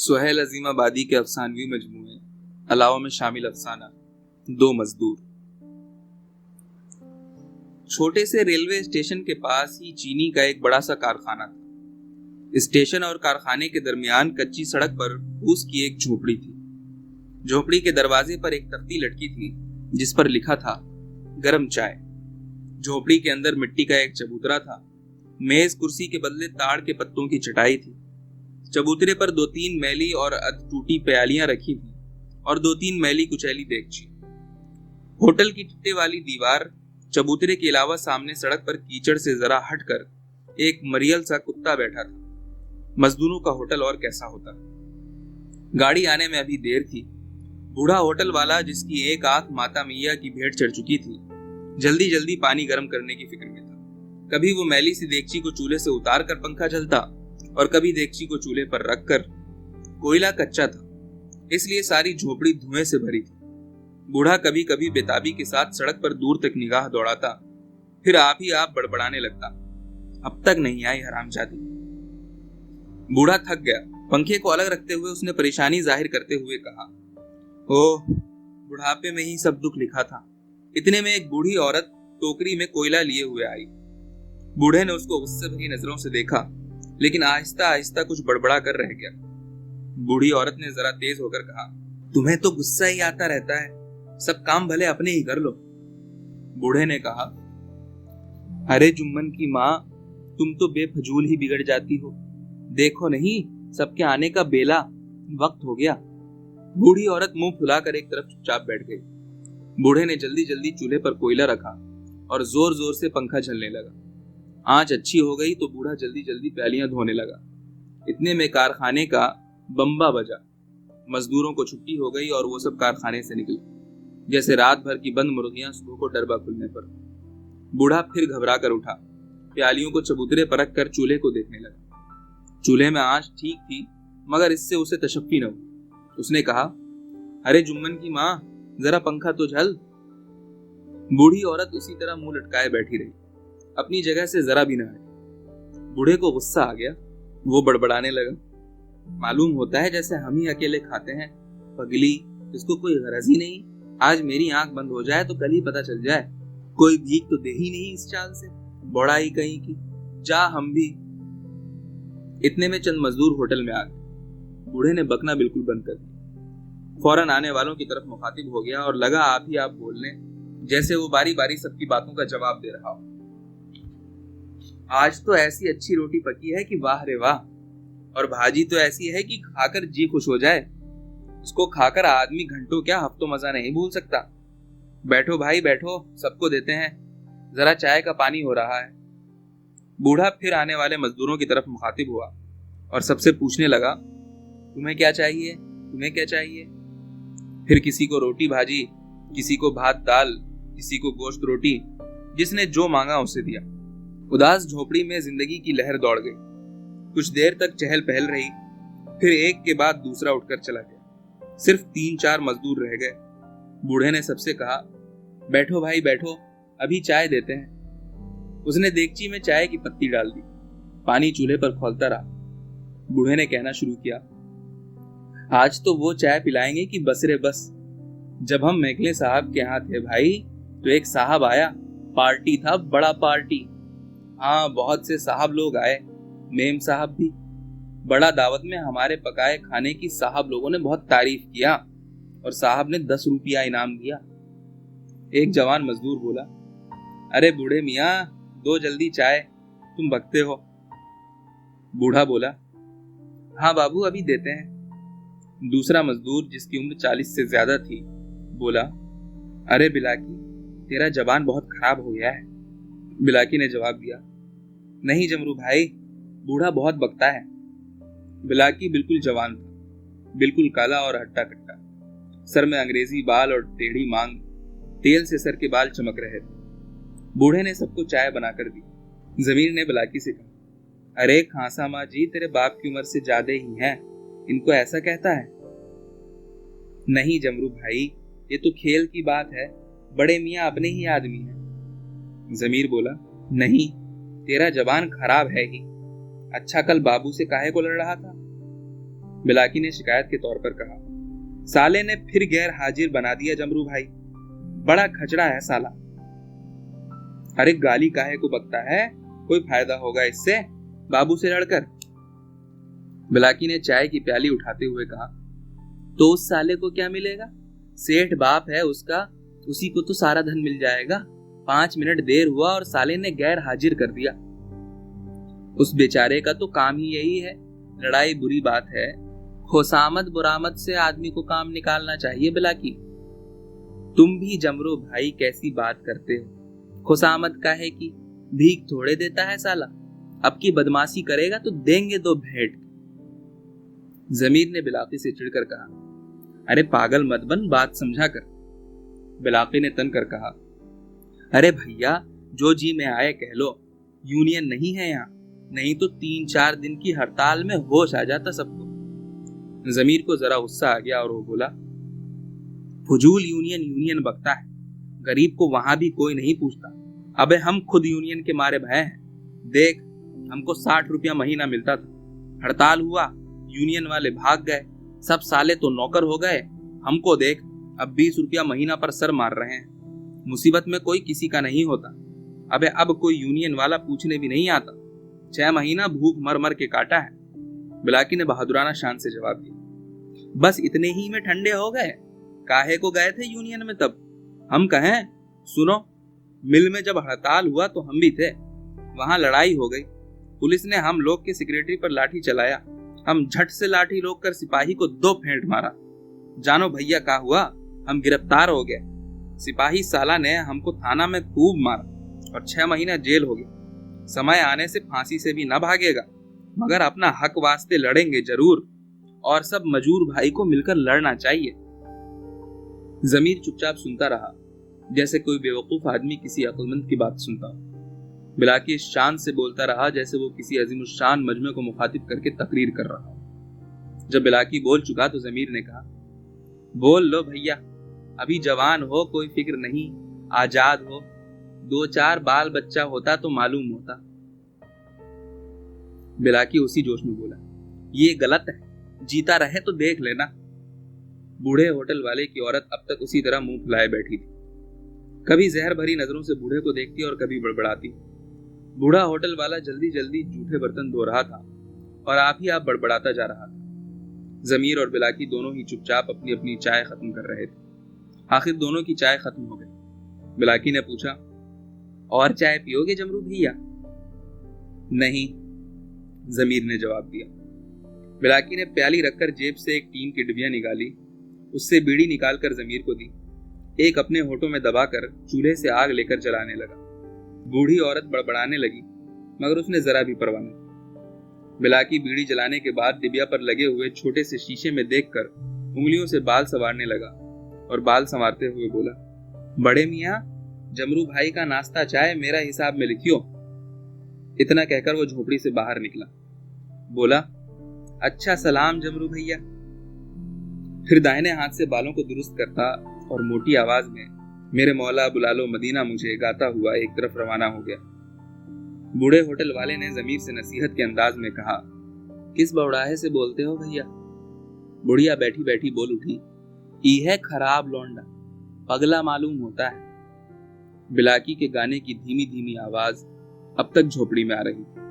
सुहेल अजीमाबादी के अफसानवी मजमूए अलावा में शामिल अफसाना दो मजदूर। छोटे से रेलवे स्टेशन के पास ही चीनी का एक बड़ा सा कारखाना था। स्टेशन और कारखाने के दरमियान कच्ची सड़क पर फूस की एक झोपड़ी थी। झोपड़ी के दरवाजे पर एक तख्ती लटकी थी जिस पर लिखा था गरम चाय। झोपड़ी के अंदर मिट्टी का एक चबूतरा था। मेज कुर्सी के बदले ताड़ के पत्तों की चटाई थी। चबूतरे पर 2-3 मैली और अध टूटी प्यालियां रखी थी और 2-3 मैली कुचैली देगची। होटल की टिट्टे वाली दीवार, चबूतरे के अलावा सामने सड़क पर कीचड़ से जरा हटकर एक मरियल सा कुत्ता बैठा था। मजदूरों का होटल और कैसा होता। गाड़ी आने में अभी देर थी। बूढ़ा होटल वाला, जिसकी एक आंख माता मैया की भेंट चढ़ चुकी थी, जल्दी जल्दी पानी गर्म करने की फिक्र में था। कभी वो मैली सी देगची को चूल्हे से उतार कर पंखा चलता और कभी देगची को चूल्हे पर रखकर। कोयला कच्चा था, इसलिए सारी झोपड़ी धुएं से भरी थी। बूढ़ा कभी कभी बेताबी के साथ सड़क पर दूर तक निगाह दौड़ाता, फिर आप ही आप बड़बड़ाने लगता, अब तक नहीं आई हरामजादी। बूढ़ा थक गया। पंखे को अलग रखते हुए उसने परेशानी जाहिर करते हुए कहा, ओह, बुढ़ापे में ही सब दुख लिखा था। इतने में एक बूढ़ी औरत टोकरी में कोयला लिए हुए आई। बूढ़े ने उसको गुस्से भरी नजरों से देखा, लेकिन आहिस्ता आहिस्ता कुछ बड़बड़ा कर रह गया। बूढ़ी औरत ने जरा तेज होकर कहा, तुम्हें तो गुस्सा ही आता रहता है, सब काम भले अपने ही कर लो। बूढ़े ने कहा, अरे जुम्मन की माँ, तुम तो बेफजूल ही बिगड़ जाती हो। देखो नहीं, सबके आने का बेला वक्त हो गया। बूढ़ी औरत मुंह फुलाकर एक तरफ चुपचाप बैठ गई। बूढ़े ने जल्दी जल्दी चूल्हे पर कोयला रखा और जोर जोर से पंखा चलने लगा। आंच अच्छी हो गई तो बूढ़ा जल्दी जल्दी प्यालियां धोने लगा। इतने में कारखाने का बम्बा बजा। मजदूरों को छुट्टी हो गई और वो सब कारखाने से निकले, जैसे रात भर की बंद मुर्गियां सुबह को डरबा खुलने पर। बूढ़ा फिर घबरा कर उठा, प्यालियों को चबूतरे पर रख कर चूल्हे को देखने लगा। चूल्हे में आंच ठीक थी, मगर इससे उसे तशफ्फी न हुई। उसने कहा, अरे जुम्मन की माँ, जरा पंखा तो झल। बूढ़ी औरत उसी तरह मुंह लटकाए बैठी रही, अपनी जगह से जरा भी न हटी। बूढ़े को गुस्सा आ गया। वो बड़बड़ाने लगा, मालूम होता है जैसे हम ही अकेले खाते हैं। पगली, इसको कोई गरज ही नहीं। आज मेरी आंख बंद हो जाए तो कल ही पता चल जाए। कोई भीख तो दे ही नहीं इस चाल से, बौड़ाई कहीं की। जा हम भी। इतने में चंद मजदूर होटल में आ गए। बूढ़े ने बकना बिल्कुल बंद कर दिया। फौरन आने वालों की तरफ मुखातिब हो गया और लगा आप ही आप बोलने, जैसे वो बारी बारी सबकी बातों का जवाब दे रहा हो। आज तो ऐसी अच्छी रोटी पकी है कि वाह रे वाह, और भाजी तो ऐसी है कि खाकर जी खुश हो जाए। उसको खाकर आदमी घंटों क्या हफ्तों मजा नहीं भूल सकता। बैठो भाई बैठो, सबको देते हैं, जरा चाय का पानी हो रहा है। बूढ़ा फिर आने वाले मजदूरों की तरफ मुखातिब हुआ और सबसे पूछने लगा, तुम्हें क्या चाहिए, तुम्हें क्या चाहिए। फिर किसी को रोटी भाजी, किसी को भात दाल, किसी को गोश्त रोटी, जिसने जो मांगा उसे दिया। उदास झोपड़ी में जिंदगी की लहर दौड़ गई। कुछ देर तक चहल पहल रही, फिर एक के बाद दूसरा उठकर चला गया। सिर्फ 3-4 मजदूर रह गए। बूढ़े ने सबसे कहा, बैठो भाई बैठो, अभी चाय देते हैं। उसने देगची में चाय की पत्ती डाल दी। पानी चूल्हे पर खौलता रहा। बूढ़े ने कहना शुरू किया, आज तो वो चाय पिलाएंगे कि बस रे बस। जब हम मेघले साहब के यहाँ थे भाई, तो एक साहब आया, पार्टी था, बड़ा पार्टी। हाँ, बहुत से साहब लोग आए, मेम साहब भी। बड़ा दावत में हमारे पकाए खाने की साहब लोगों ने बहुत तारीफ किया और साहब ने 10 रुपया इनाम दिया। एक जवान मजदूर बोला, अरे बूढ़े मियाँ, दो जल्दी चाय, तुम भगते हो। बूढ़ा बोला, हाँ बाबू, अभी देते हैं। दूसरा मजदूर, जिसकी उम्र 40 से ज्यादा थी, बोला, अरे बिलाकी, तेरा जबान बहुत खराब हो गया है। बिलाकी ने जवाब दिया, नहीं जमरू भाई, बूढ़ा बहुत बकता है। बिलाकी बिल्कुल जवान था, बिल्कुल काला और हट्टा कट्टा, सर में अंग्रेजी बाल और टेढ़ी मांग, तेल से सर के बाल चमक रहे थे। बूढ़े ने सबको चाय बनाकर दी। जमीर ने बिलाकी से कहा, अरे खांसा माँ जी, तेरे बाप की उम्र से ज्यादा ही हैं, इनको ऐसा कहता है। नहीं जमरू भाई, ये तो खेल की बात है, बड़े मियाँ अपने ही आदमी हैं। जमीर बोला, नहीं, तेरा जबान खराब है ही। अच्छा, कल बाबू से काहे को लड़ रहा था। बिलाकी ने शिकायत के तौर पर कहा। साले ने फिर गैर हाजिर बना दिया जमरू भाई, बड़ा खचड़ा है साला। अरे गाली काहे को बकता है, कोई फायदा होगा इससे बाबू से लड़कर। बिलाकी ने चाय की प्याली उठाते हुए कहा, तो उस साले को क्या मिलेगा, सेठ बाप है उसका, उसी को तो सारा धन मिल जाएगा। 5 मिनट देर हुआ और साले ने गैर हाजिर कर दिया। उस बेचारे का तो काम ही यही है। लड़ाई बुरी बात है, खुशामद बुरामद से आदमी को काम निकालना चाहिए। बिलाकी तुम भी जमरू भाई कैसी बात करते हो, खुशामद काहे की, भीख थोड़े देता है साला। अब की बदमाशी करेगा तो देंगे 2 भेंट। जमीर ने बिलाकी से चिढ़कर कहा, अरे पागल मत बन, बात समझा कर। बिलाकी ने तन कर कहा, अरे भैया जो जी में आए कह लो, यूनियन नहीं है यहाँ, नहीं तो 3-4 दिन की हड़ताल में होश आ जाता सबको। जमीर को जरा गुस्सा आ गया और वो बोला, फजूल यूनियन यूनियन बकता है, गरीब को वहां भी कोई नहीं पूछता। अबे हम खुद यूनियन के मारे भय हैं। देख, हमको 60 रुपया महीना मिलता था, हड़ताल हुआ, यूनियन वाले भाग गए, सब साले तो नौकर हो गए। हमको देख, अब 20 रुपया महीना पर सर मार रहे हैं। मुसीबत में कोई किसी का नहीं होता। अबे अब कोई यूनियन वाला पूछने भी नहीं आता। 6 महीना भूख मर मर के काटा है। बिलाकी ने बहादुराना शान से जवाब दिया, बस इतने ही में ठंडे हो गए, काहे को गए थे यूनियन में तब। हम कहें, सुनो, मिल में जब हड़ताल हुआ तो हम भी थे, वहां लड़ाई हो गई, पुलिस ने हम लोग के सेक्रेटरी पर लाठी चलाया, हम झट से लाठी रोककर सिपाही को 2 फेंट मारा। जानो भैया क्या हुआ, हम गिरफ्तार हो गए। सिपाही साला ने हमको थाना में खूब मारा और 6 महीना जेल हो गया। समय आने से फांसी से भी न भागेगा, मगर अपना हक वास्ते लड़ेंगे जरूर, और सब मजूर भाई को मिलकर लड़ना चाहिए। जमीर चुपचाप सुनता रहा, जैसे कोई बेवकूफ आदमी किसी अक्लमंद की बात सुनता हो। बिलाकी इस शान से बोलता रहा जैसे वो किसी अजीमुशान मजमे को मुखातिब करके तकरीर कर रहा हो। जब बिलाकी बोल चुका तो जमीर ने कहा, बोल लो भैया, अभी जवान हो, कोई फिक्र नहीं, आजाद हो, 2-4 बाल बच्चा होता तो मालूम होता। बिलाकी उसी जोश में बोला, ये गलत है, जीता रहे तो देख लेना। बूढ़े होटल वाले की औरत अब तक उसी तरह मुंह फुलाए बैठी थी, कभी जहर भरी नजरों से बूढ़े को देखती और कभी बड़बड़ाती। बूढ़ा होटल वाला जल्दी जल्दी जूठे बर्तन धो रहा था और आप ही आप बड़बड़ाता जा रहा था। जमीर और बिलाकी दोनों ही चुपचाप अपनी अपनी चाय खत्म कर रहे थे। आखिर दोनों की चाय खत्म हो गई। बिलाकी ने पूछा, और चाय पियोगे जमरू भैया? नहीं, जमीर ने जवाब दिया। बिलाकी ने प्याली रखकर जेब से एक टीन की डिबिया निकाली, उससे बीड़ी निकालकर जमीर को दी, एक अपने होठों में दबाकर चूल्हे से आग लेकर जलाने लगा। बूढ़ी औरत बड़बड़ाने लगी, मगर उसने जरा भी परवाह नहीं। बिलाकी बीड़ी जलाने के बाद डिबिया पर लगे हुए छोटे से शीशे में देखकर उंगलियों से बाल संवारने लगा और बाल संवारते हुए बोला, बड़े मियाँ, जमरू भाई का नाश्ता चाय मेरा हिसाब में लिखियो। इतना कहकर वो झोपड़ी से बाहर निकला। बोला, अच्छा सलाम जमरू भैया। फिर दाहिने हाथ से बालों को दुरुस्त करता और मोटी आवाज में, मेरे मौला बुला लो मदीना मुझे, गाता हुआ एक तरफ रवाना हो गया। बूढ़े होटल वाले ने जमीर से नसीहत के अंदाज में कहा, किस बौड़ाहे से बोलते हो भैया? बुढ़िया बैठी बैठी बोल उठी, ई है खराब लौंडा, पगला मालूम होता है। बिलाकी के गाने की धीमी धीमी आवाज अब तक झोपड़ी में आ रही थी।